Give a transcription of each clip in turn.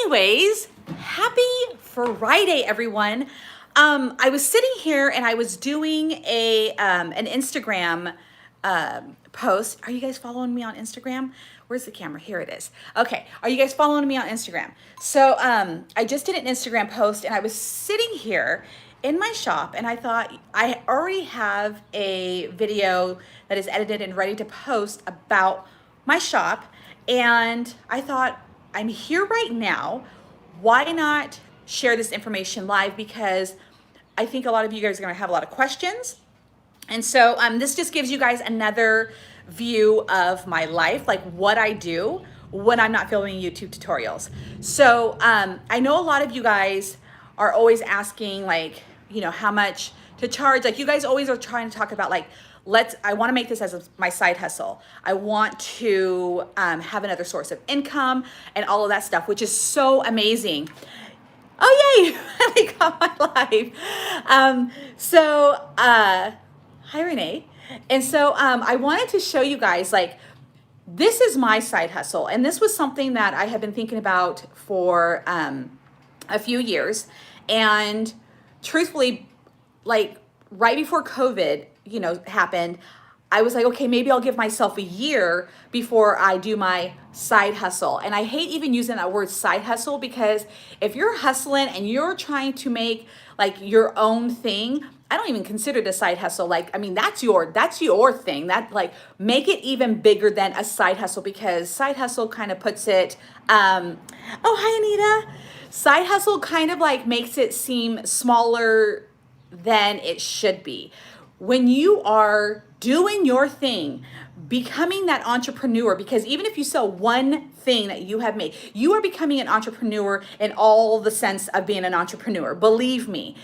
anyways, happy Friday, everyone. I was sitting here and I was doing an Instagram post. Are you guys following me on Instagram? Where's the camera? Here it is. Okay. Are you guys following me on Instagram? So I just did an Instagram post and I was sitting here in my shop and I thought I already have a video that is edited and ready to post about my shop. And I thought, I'm here right now. Why not share this information live? Because I think a lot of you guys are going to have a lot of questions. And so this just gives you guys another view of my life, like what I do when I'm not filming YouTube tutorials. So I know a lot of you guys are always asking, like, you know, how much to charge. Like, you guys always are trying to talk about, like, I want to make this as my side hustle. I want to have another source of income and all of that stuff, which is so amazing. Oh, yay, I got my live. Hi, Renee. And so I wanted to show you guys, like, this is my side hustle. And this was something that I have been thinking about for a few years. And truthfully, like, right before COVID, you know, happened, I was like, okay, maybe I'll give myself a year before I do my side hustle. And I hate even using that word side hustle, because if you're hustling and you're trying to make like your own thing, I don't even consider it a side hustle. Like, I mean, that's your thing. That, like, make it even bigger than a side hustle, because side hustle kind of puts it, oh, hi, Anita. Side hustle kind of like makes it seem smaller than it should be. When you are doing your thing, becoming that entrepreneur, because even if you sell one thing that you have made, you are becoming an entrepreneur in all the sense of being an entrepreneur. Believe me,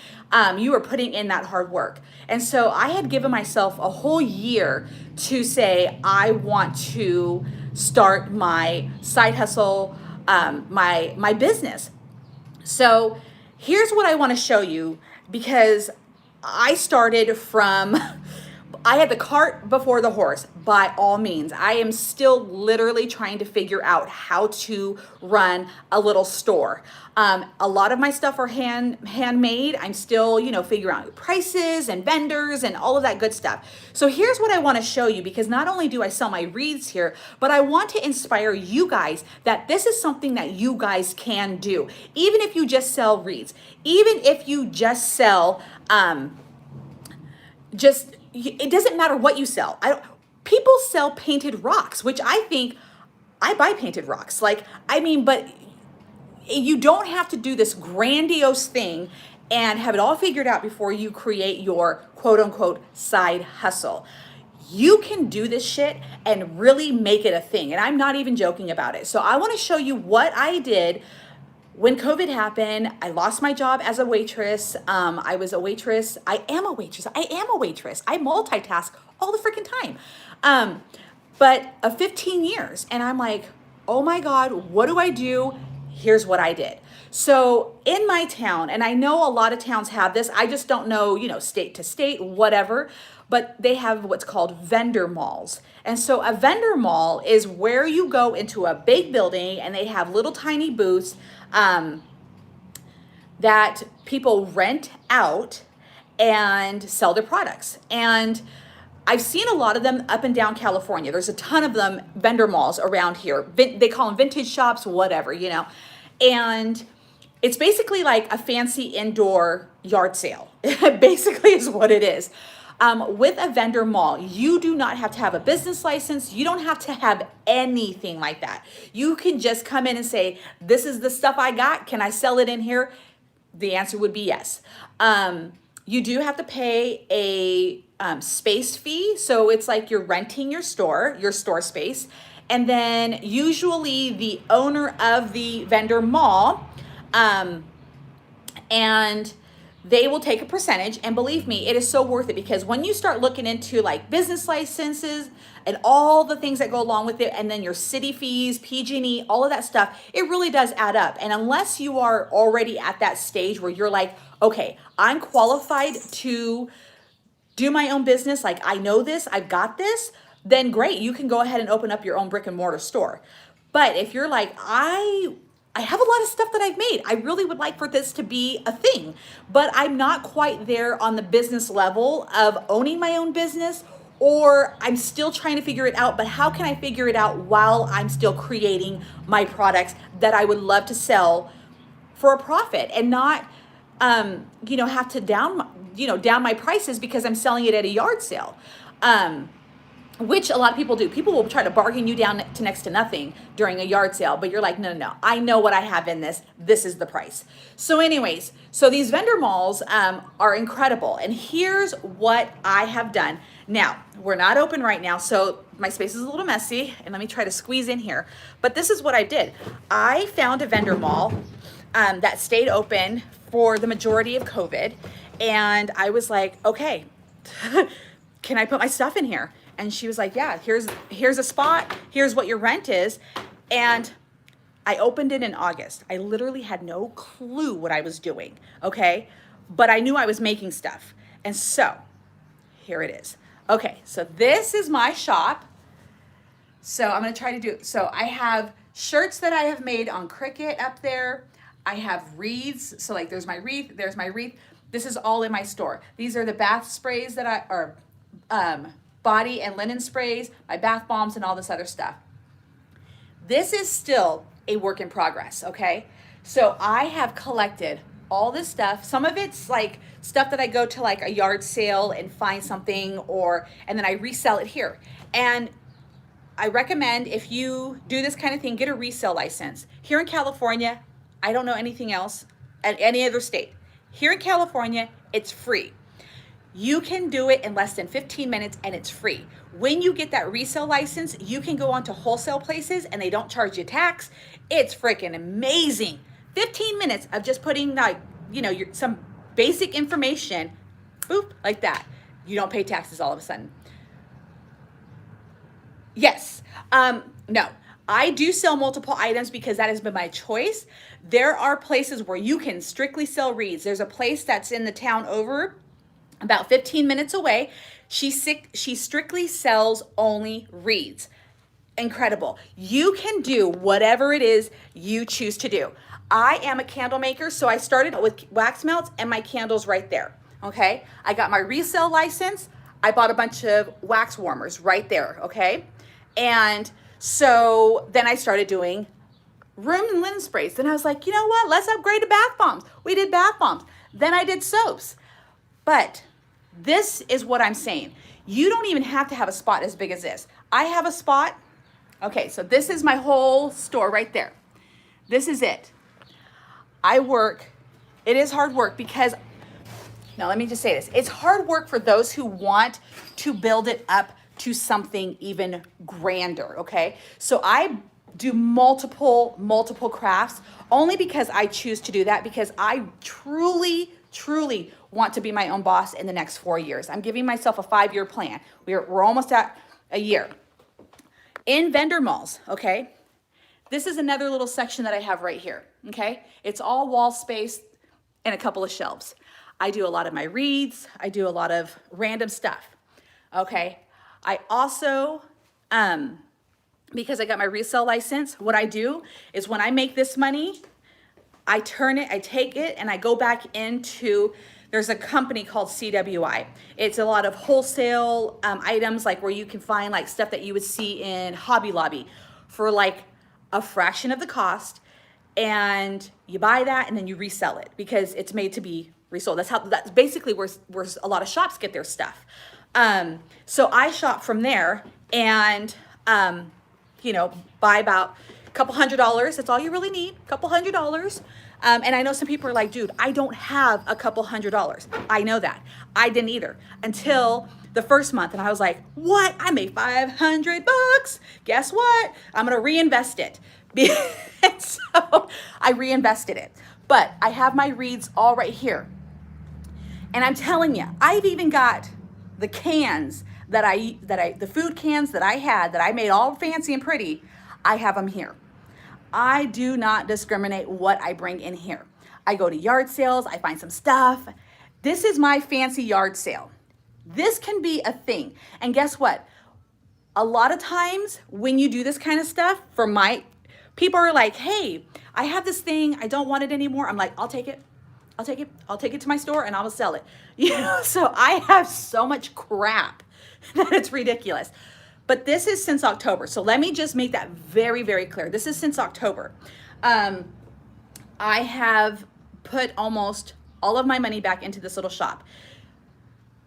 you are putting in that hard work. And so I had given myself a whole year to say, I want to start my side hustle, my business. So here's what I want to show you, because I started from, I had the cart before the horse, by all means. I am still literally trying to figure out how to run a little store. A lot of my stuff are handmade. I'm still, you know, figuring out prices and vendors and all of that good stuff. So here's what I want to show you, because not only do I sell my wreaths here, but I want to inspire you guys that this is something that you guys can do. Even if you just sell wreaths, even if you just sell, it doesn't matter what you sell. People sell painted rocks, which I think, I buy painted rocks. Like, I mean, but you don't have to do this grandiose thing and have it all figured out before you create your quote unquote side hustle. You can do this shit and really make it a thing. And I'm not even joking about it. So I want to show you what I did when COVID happened. I lost my job as a waitress. I was a waitress. I am a waitress. I multitask all the freaking time. But 15 years. And I'm like, oh my God, what do I do? Here's what I did. So in my town, and I know a lot of towns have this, I just don't know, you know, state to state, whatever, but they have what's called vendor malls. And so a vendor mall is where you go into a big building and they have little tiny booths that people rent out and sell their products. And I've seen a lot of them up and down California. There's a ton of them, vendor malls around here. They call them vintage shops, whatever, you know. And it's basically like a fancy indoor yard sale. Basically is what it is. With a vendor mall, you do not have to have a business license. You don't have to have anything like that. You can just come in and say, this is the stuff I got. Can I sell it in here? The answer would be yes. You do have to pay a space fee. So it's like you're renting your store space. And then usually the owner of the vendor mall, and they will take a percentage. And believe me, it is so worth it, because when you start looking into like business licenses and all the things that go along with it, and then your city fees, PG&E, all of that stuff, it really does add up. And unless you are already at that stage where you're like, okay, I'm qualified to do my own business, like I know this, I've got this, then great, you can go ahead and open up your own brick and mortar store. But if you're like, I I have a lot of stuff that I've made. I really would like for this to be a thing, but I'm not quite there on the business level of owning my own business, or I'm still trying to figure it out. But how can I figure it out while I'm still creating my products that I would love to sell for a profit and not, have to down my prices because I'm selling it at a yard sale. Which a lot of people do. People will try to bargain you down to next to nothing during a yard sale, but you're like, no, no, no. I know what I have in this. This is the price. So anyways, so these vendor malls are incredible. And here's what I have done. Now, we're not open right now, so my space is a little messy, and let me try to squeeze in here. But this is what I did. I found a vendor mall that stayed open for the majority of COVID, and I was like, okay, can I put my stuff in here? And she was like, yeah, here's a spot. Here's what your rent is. And I opened it in August. I literally had no clue what I was doing, okay? But I knew I was making stuff. And so here it is. Okay, so this is my shop. So I'm gonna try to do, so I have shirts that I have made on Cricut up there. I have wreaths. So like there's my wreath, there's my wreath. This is all in my store. These are the bath sprays that are body and linen sprays, my bath bombs, and all this other stuff. This is still a work in progress, okay? So I have collected all this stuff. Some of it's like stuff that I go to like a yard sale and find something, and then I resell it here. And I recommend, if you do this kind of thing, get a resale license. Here in California, I don't know anything else at any other state. Here in California, it's free. You can do it in less than 15 minutes and it's free. When you get that resale license, you can go onto wholesale places and they don't charge you tax. It's freaking amazing. 15 minutes of just putting some basic information, boop, like that. You don't pay taxes all of a sudden. Yes, no. I do sell multiple items because that has been my choice. There are places where you can strictly sell wreaths. There's a place that's in the town over about 15 minutes away. She strictly sells only wreaths. Incredible. You can do whatever it is you choose to do. I am a candle maker, so I started with wax melts and my candles right there, okay? I got my resale license. I bought a bunch of wax warmers right there, okay? And so then I started doing room and linen sprays. Then I was like, you know what? Let's upgrade to bath bombs. We did bath bombs. Then I did soaps. But this is what I'm saying. You don't even have to have a spot as big as this. I have a spot. Okay, so this is my whole store right there. This is it. I work. It is hard work because, now let me just say this. It's hard work for those who want to build it up to something even grander, okay? So I do multiple crafts only because I choose to do that, because I truly want to be my own boss in the next 4 years. I'm giving myself a 5-year plan. We're almost at a year. In vendor malls, okay? This is another little section that I have right here, okay? It's all wall space and a couple of shelves. I do a lot of my wreaths. I do a lot of random stuff, okay? I also, because I got my resale license, what I do is when I make this money, I take it and I go back into, there's a company called CWI. It's a lot of wholesale items, like where you can find like stuff that you would see in Hobby Lobby for like a fraction of the cost, and you buy that and then you resell it because it's made to be resold. That's basically where a lot of shops get their stuff. So I shop from there and, buy about a couple $100s. That's all you really need, a couple $100. And I know some people are like, dude, I don't have a couple $100. I know that. I didn't either until the first month. And I was like, what? I made $500. Guess what? I'm going to reinvest it. And so I reinvested it. But I have my wreaths all right here. And I'm telling you, I've even got the cans the food cans that I had, that I made all fancy and pretty, I have them here. I do not discriminate what I bring in here. I go to yard sales, I find some stuff. This is my fancy yard sale. This can be a thing. And guess what? A lot of times when you do this kind of stuff, for my People are like, hey, I have this thing, I don't want it anymore. I'm like, I'll take it. I'll take it. I'll take it to my store and I will sell it. You know, so I have so much crap that it's ridiculous. But this is since October. So let me just make that very, very clear. This is since October. I have put almost all of my money back into this little shop.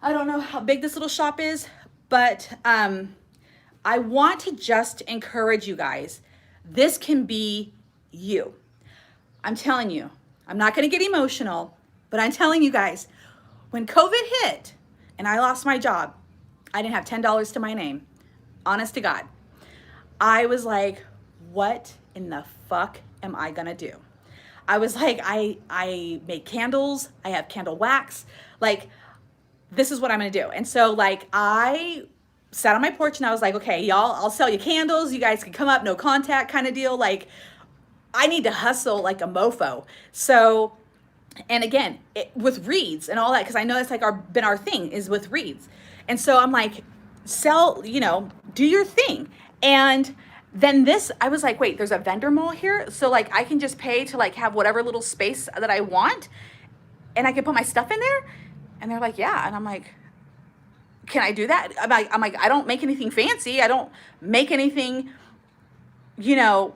I don't know how big this little shop is, but I want to just encourage you guys. This can be you. I'm telling you, I'm not going to get emotional, but I'm telling you guys, when COVID hit and I lost my job, I didn't have $10 to my name. Honest to God. I was like, what in the fuck am I going to do? I was like, I make candles. I have candle wax. Like, this is what I'm going to do. And so like, I sat on my porch and I was like, okay, y'all, I'll sell you candles. You guys can come up, no contact kind of deal. Like, I need to hustle like a mofo. So, and again, with reeds and all that, because I know that's like been our thing is with reeds. And so I'm like, sell, you know, do your thing. And then this, I was like, wait, there's a vendor mall here. So like, I can just pay to like have whatever little space that I want and I can put my stuff in there. And they're like, yeah. And I'm like, can I do that? I'm like, I don't make anything fancy. I don't make anything, you know,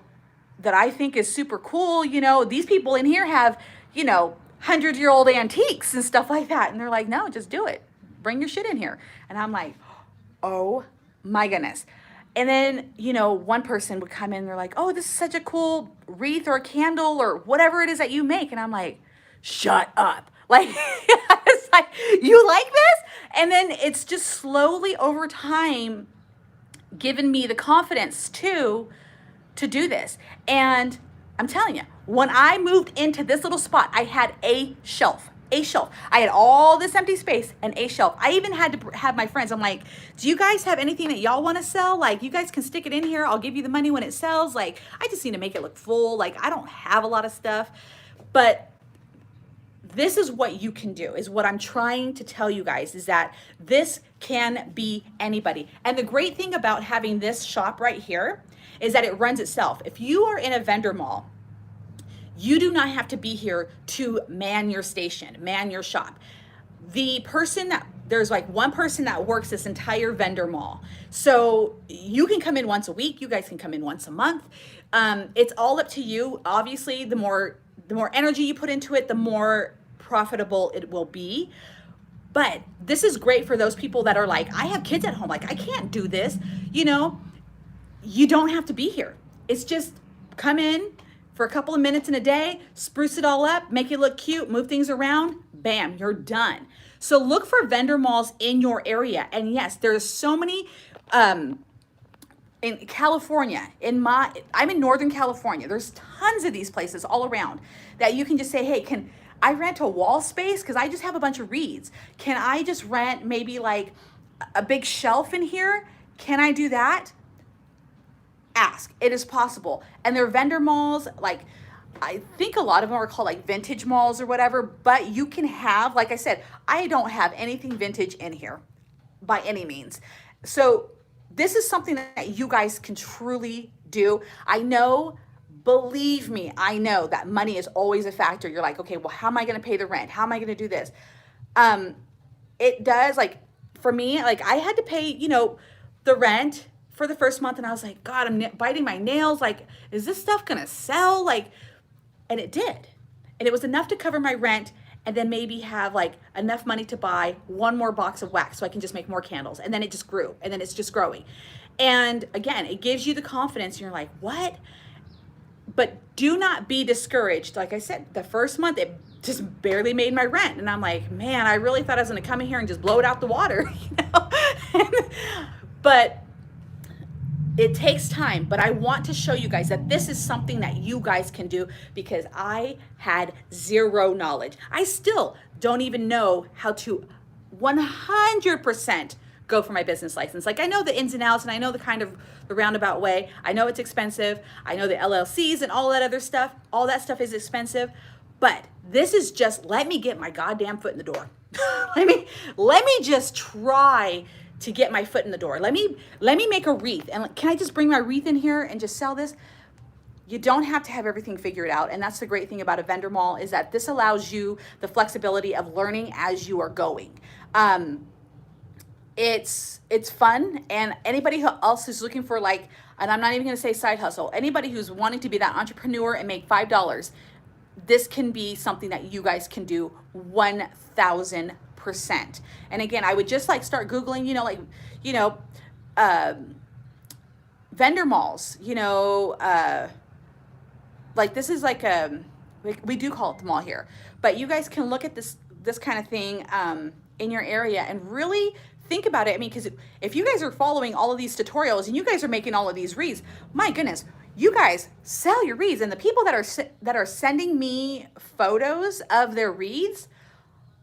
that I think is super cool. You know, these people in here have, you know, 100-year-old antiques and stuff like that. And they're like, no, just do it. Bring your shit in here. And I'm like, oh my goodness. And then, you know, one person would come in and they're like, oh, this is such a cool wreath or candle or whatever it is that you make. And I'm like, shut up. Like, it's like, you like this? And then it's just slowly over time given me the confidence to do this. And I'm telling you, when I moved into this little spot, I had a shelf. I had all this empty space and a shelf. I even had to have my friends. I'm like, do you guys have anything that y'all want to sell? Like, you guys can stick it in here. I'll give you the money when it sells. Like, I just need to make it look full. Like, I don't have a lot of stuff, but this is what you can do, is what I'm trying to tell you guys, is that this can be anybody. And the great thing about having this shop right here is that it runs itself. If you are in a vendor mall, you do not have to be here to man your station, man your shop. There's like one person that works this entire vendor mall. So you can come in once a week. You guys can come in once a month. It's all up to you. Obviously, the more energy you put into it, the more profitable it will be. But this is great for those people that are like, I have kids at home. Like, I can't do this. You know, you don't have to be here. It's just come in for a couple of minutes in a day, spruce it all up, make it look cute, move things around, bam, you're done. So look for vendor malls in your area. And yes, there's so many in California. I'm in Northern California. There's tons of these places all around that you can just say, hey, can I rent a wall space? Because I just have a bunch of reeds. Can I just rent maybe like a big shelf in here? Can I do that? Ask. It is possible. And there are vendor malls, like I think a lot of them are called like vintage malls or whatever, but you can have, like I said, I don't have anything vintage in here by any means. So this is something that you guys can truly do. I know, believe me, I know that money is always a factor. You're like, okay, well, how am I going to pay the rent? How am I going to do this? It does, like for me, like I had to pay, you know, the rent for the first month, and I was like, God, I'm biting my nails. Like, is this stuff gonna sell? Like, and it did. And it was enough to cover my rent and then maybe have like enough money to buy one more box of wax so I can just make more candles. And then it just grew, and then it's just growing. And again, it gives you the confidence, and you're like, what? But do not be discouraged. Like I said, the first month, it just barely made my rent. And I'm like, man, I really thought I was gonna come in here and just blow it out the water, you know? But it takes time, but I want to show you guys that this is something that you guys can do, because I had zero knowledge. I still don't even know how to 100% go for my business license. Like, I know the ins and outs, and I know the kind of the roundabout way. I know it's expensive. I know the LLCs and all that other stuff. All that stuff is expensive, but this is just, let me get my goddamn foot in the door. let me just try to get my foot in the door. Let me make a wreath. And can I just bring my wreath in here and just sell this? You don't have to have everything figured out. And that's the great thing about a vendor mall, is that this allows you the flexibility of learning as you are going. It's fun, and anybody who else is looking for, like, and I'm not even going to say side hustle, anybody who's wanting to be that entrepreneur and make $5, this can be something that you guys can do 1,000%. And again, I would just like start Googling, vendor malls, like this is like we do call it the mall here, but you guys can look at this kind of thing in your area and really think about it. I mean, because if you guys are following all of these tutorials and you guys are making all of these reads, my goodness, you guys sell your reads. And the people that are sending me photos of their reads,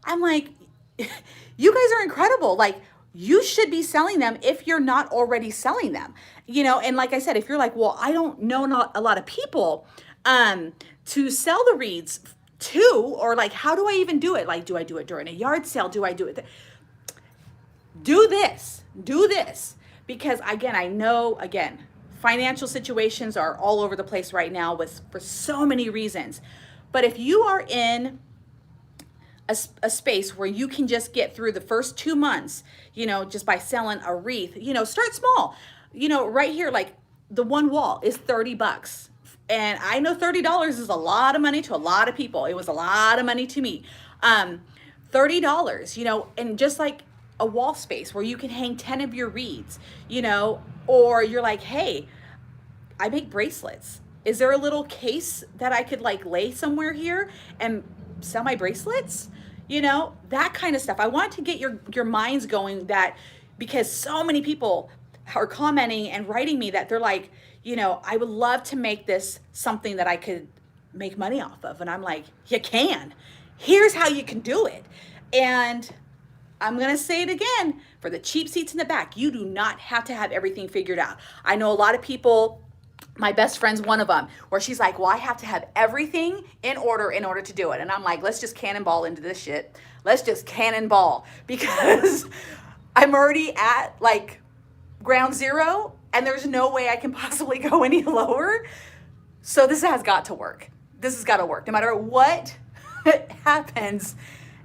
I'm like, you guys are incredible. Like, you should be selling them if you're not already selling them, and like I said, if you're like, well, I don't know not a lot of people to sell the reads to, or like, how do I even do it? Like, do I do it during a yard sale? Do I do it? Do this, because again, I know, financial situations are all over the place right now for so many reasons. But if you are in a space where you can just get through the first 2 months, just by selling a wreath, start small. Right here, like the one wall is $30. And I know $30 is a lot of money to a lot of people. It was a lot of money to me. $30, and just like a wall space where you can hang 10 of your reads, or you're like, hey, I make bracelets. Is there a little case that I could like lay somewhere here and sell my bracelets? That kind of stuff. I want to get your minds going, that because so many people are commenting and writing me that they're like, I would love to make this something that I could make money off of. And I'm like, you can. Here's how you can do it. And I'm going to say it again, for the cheap seats in the back, you do not have to have everything figured out. I know a lot of people, my best friend's one of them, where she's like, well, I have to have everything in order to do it. And I'm like, let's just cannonball into this shit. Let's just cannonball, because I'm already at like ground zero and there's no way I can possibly go any lower. So this has got to work. This has got to work no matter what happens.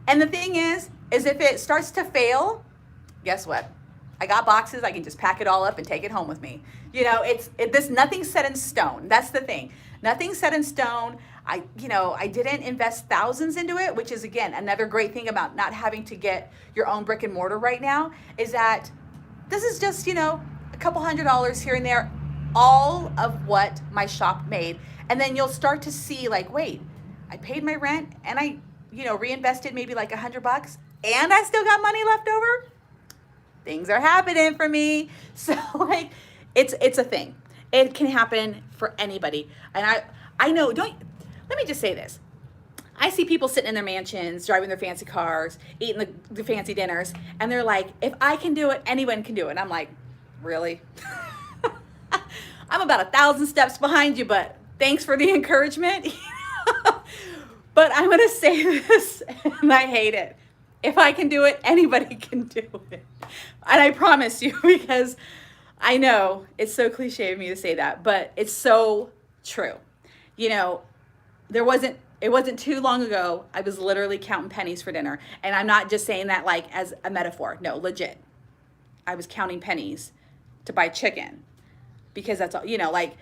And the thing is if it starts to fail, guess what? I got boxes. I can just pack it all up and take it home with me. Nothing's set in stone. That's the thing. Nothing's set in stone. I didn't invest thousands into it, which is, again, another great thing about not having to get your own brick and mortar right now, is that this is just, a couple $100s here and there, all of what my shop made. And then you'll start to see, like, wait, I paid my rent and I, reinvested maybe like $100 and I still got money left over. Things are happening for me. So like, it's a thing. It can happen for anybody. And I know, let me just say this. I see people sitting in their mansions, driving their fancy cars, eating the fancy dinners, and they're like, if I can do it, anyone can do it. And I'm like, really? I'm about 1,000 steps behind you, but thanks for the encouragement. But I'm going to say this, and I hate it. If I can do it, anybody can do it. And I promise you, because I know it's so cliche of me to say that, but it's so true. It wasn't too long ago, I was literally counting pennies for dinner. And I'm not just saying that like as a metaphor. No, legit. I was counting pennies to buy chicken, because that's all, like,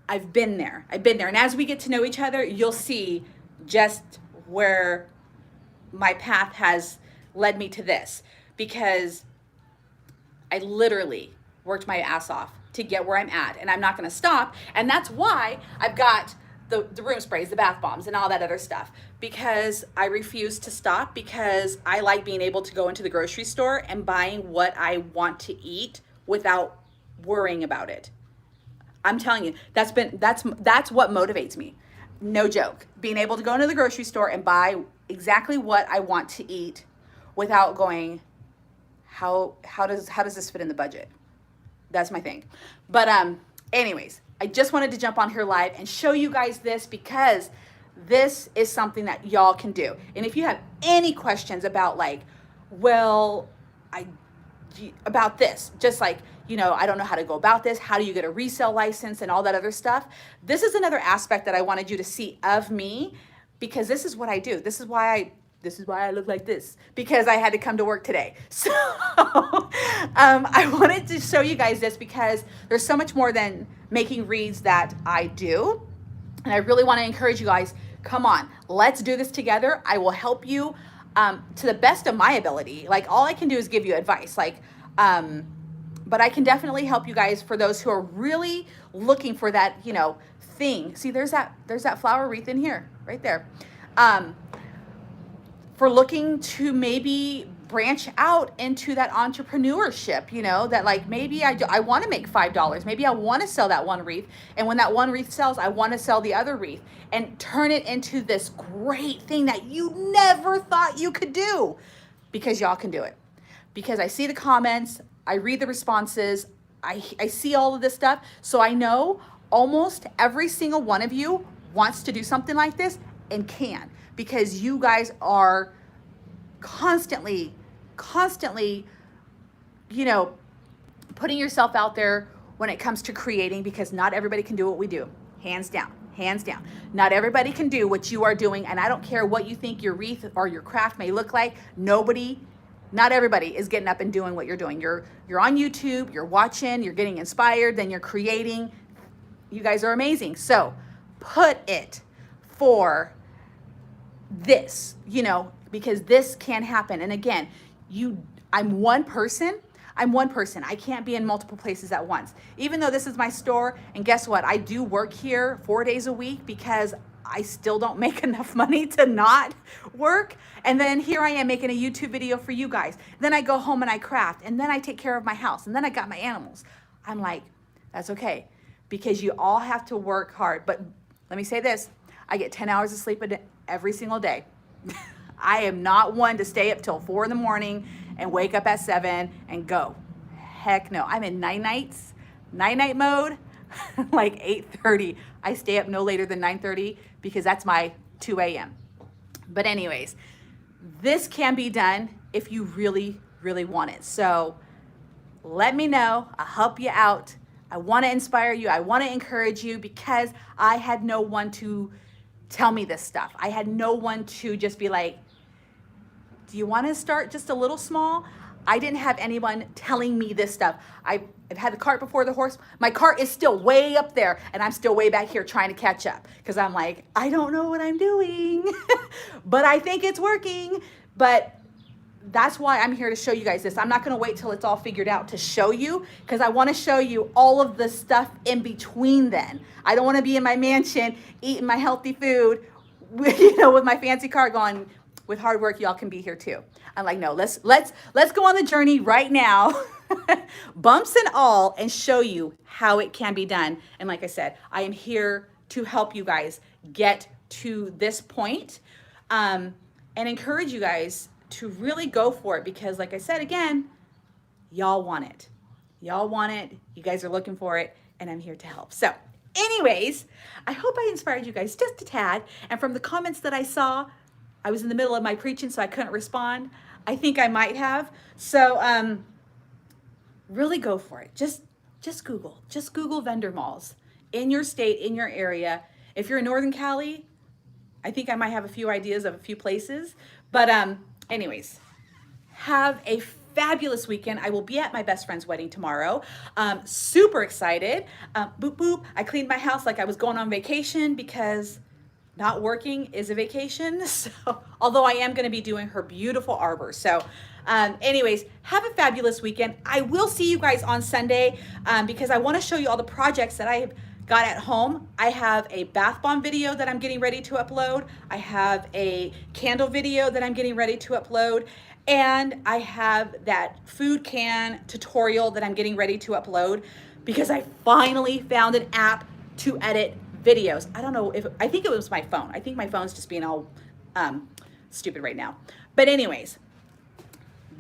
I've been there. And as we get to know each other, you'll see just where my path has led me to this, because I literally worked my ass off to get where I'm at, and I'm not going to stop. And that's why I've got the room sprays, the bath bombs, and all that other stuff, because I refuse to stop, because I like being able to go into the grocery store and buying what I want to eat without worrying about it. I'm telling you, that's what motivates me. No joke. Being able to go into the grocery store and buy exactly what I want to eat without going, how does this fit in the budget? That's my thing. But anyways, I just wanted to jump on here live and show you guys this, because this is something that y'all can do. And if you have any questions about like, well, about this, just like, I don't know how to go about this. How do you get a resale license and all that other stuff? This is another aspect that I wanted you to see of me, because this is what I do. This is why I look like this, because I had to come to work today. So I wanted to show you guys this because there's so much more than making reads that I do. And I really want to encourage you guys, come on, let's do this together. I will help you to the best of my ability. Like, all I can do is give you advice. But I can definitely help you guys for those who are really looking for that, thing. See, there's that flower wreath in here, right there. For looking to maybe branch out into that entrepreneurship, that like maybe I want to make $5. Maybe I want to sell that one wreath. And when that one wreath sells, I want to sell the other wreath and turn it into this great thing that you never thought you could do, because y'all can do it. Because I see the comments, I read the responses, I see all of this stuff. So I know almost every single one of you wants to do something like this and can, because you guys are constantly, putting yourself out there when it comes to creating, because not everybody can do what we do. Hands down. Not everybody can do what you are doing. And I don't care what you think your wreath or your craft may look like. Not everybody is getting up and doing what you're doing. You're on YouTube, you're watching, you're getting inspired, then you're creating. You guys are amazing. So put it for this, because this can happen. And again, I'm one person. I can't be in multiple places at once. Even though this is my store, and guess what? I do work here 4 days a week because I still don't make enough money to not work. And then here I am making a YouTube video for you guys. Then I go home and I craft, and then I take care of my house, and then I got my animals. I'm like, that's okay, because you all have to work hard. But let me say this, I get 10 hours of sleep every single day. I am not one to stay up till 4 in the morning and wake up at 7 and go. Heck no, I'm in night mode, like 8:30. I stay up no later than 9:30 because that's my 2 a.m. But anyways, this can be done if you really, really want it. So let me know. I'll help you out. I want to inspire you. I want to encourage you, because I had no one to tell me this stuff. I had no one to just be like, do you want to start just a little small? I didn't have anyone telling me this stuff. I've had the cart before the horse. My cart is still way up there, and I'm still way back here trying to catch up, because I'm like, I don't know what I'm doing, but I think it's working. But that's why I'm here to show you guys this. I'm not going to wait till it's all figured out to show you, because I want to show you all of the stuff in between then. I don't want to be in my mansion eating my healthy food, with my fancy car going, with hard work, y'all can be here too. I'm like, no, let's go on the journey right now, bumps and all, and show you how it can be done. And like I said, I am here to help you guys get to this point, and encourage you guys to really go for it, because like I said, again, y'all want it. You guys are looking for it, and I'm here to help. So anyways, I hope I inspired you guys just a tad. And from the comments that I saw, I was in the middle of my preaching, so I couldn't respond. I think I might have. So really go for it. Just Google vendor malls in your state, in your area. If you're in Northern Cali, I think I might have a few ideas of a few places. But anyways, have a fabulous weekend. I will be at my best friend's wedding tomorrow. Super excited. Boop, boop. I cleaned my house like I was going on vacation, because not working is a vacation. So, although I am going to be doing her beautiful arbor. So anyways, have a fabulous weekend. I will see you guys on Sunday, because I want to show you all the projects that I've got at home. I have a bath bomb video that I'm getting ready to upload. I have a candle video that I'm getting ready to upload. And I have that food can tutorial that I'm getting ready to upload, because I finally found an app to edit videos. I think it was my phone. I think my phone's just being all stupid right now. But anyways,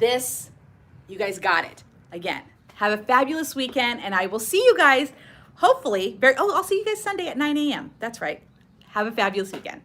you guys got it. Again, have a fabulous weekend, and I will see you guys hopefully I'll see you guys Sunday at 9 a.m. That's right. Have a fabulous weekend.